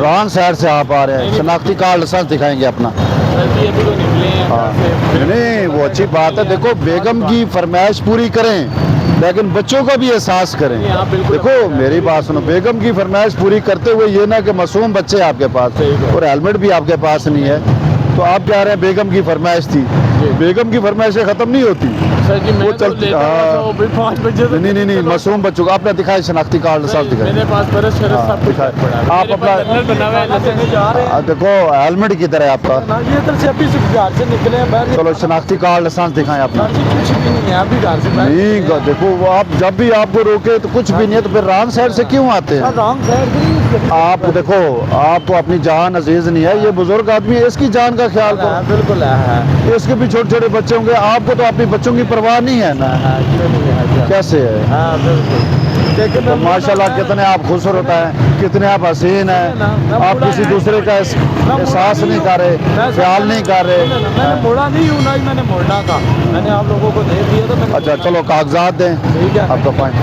Wrong side से आप आ रहे हैं, शनाख्ती कार्ड लाइसेंस दिखाएंगे अपना। अभी तो निकले हैं हाँ नहीं वो अच्छी बात है, देखो बेगम की फरमाइश पूरी करें लेकिन बच्चों का भी एहसास करें। हाँ, बिल्कुल। देखो मेरी बात सुनो, बेगम की फरमाइश पूरी करते हुए ये ना कि मासूम बच्चे आपके पास और हेलमेट भी आपके पास नहीं है, तो आप कह रहे हैं बेगम की फरमाइश थी। बेगम की फरमाइशें ख़त्म नहीं होती, सर जी। मैं वो तो चलती लेता था, वो भी 5 बजे तक। नहीं मासूम बच्चों को आपने दिखाए शनाख्ती कार्ड साहब दिखाए। मेरे पास बरस शरस सब कुछ दिखाए। पड़ा है। आप मेरे अपना पास लर्नर बना हुआ है, लाइसेंस जा रहे हैं देखो हेलमेट किधर है आपका? ना, ये इधर से अभी से घर से निकले हैं बाहर। चलो शनाख्ती कार्ड लाइसेंस दिखाएं अपना। सर जी कुछ भी नहीं है, अभी घर से बाहर नहीं देखो वो आप जब भी आपको रोके तो कुछ भी नहीं है, तो फिर रॉन्ग साइड से क्यों आते हैं? रॉन्ग साइड से नहीं। आप देखो आपको अपनी जान अजीज नहीं है, ये बुजुर्ग आदमी है, इसकी जान का ख्याल करो। बिल्कुल है। इसके भी छोटे छोटे बच्चे होंगे, आपको तो अपने बच्चों की परवाह नहीं है ना। कैसे है? हाँ बिल्कुल। तो माशाल्लाह कितने आप खूबसूरत हैं, कितने आप हसीन हैं, आप किसी दूसरे का एहसास नहीं कर रहे, ख्याल नहीं कर रहे। मैंने मोड़ा नहीं हूँ ना ही मैंने मोड़ना था, मैंने आप लोगों को दे दिया तो मैंने। अच्छा चलो कागजात दें ठीक है आपका पॉइंट।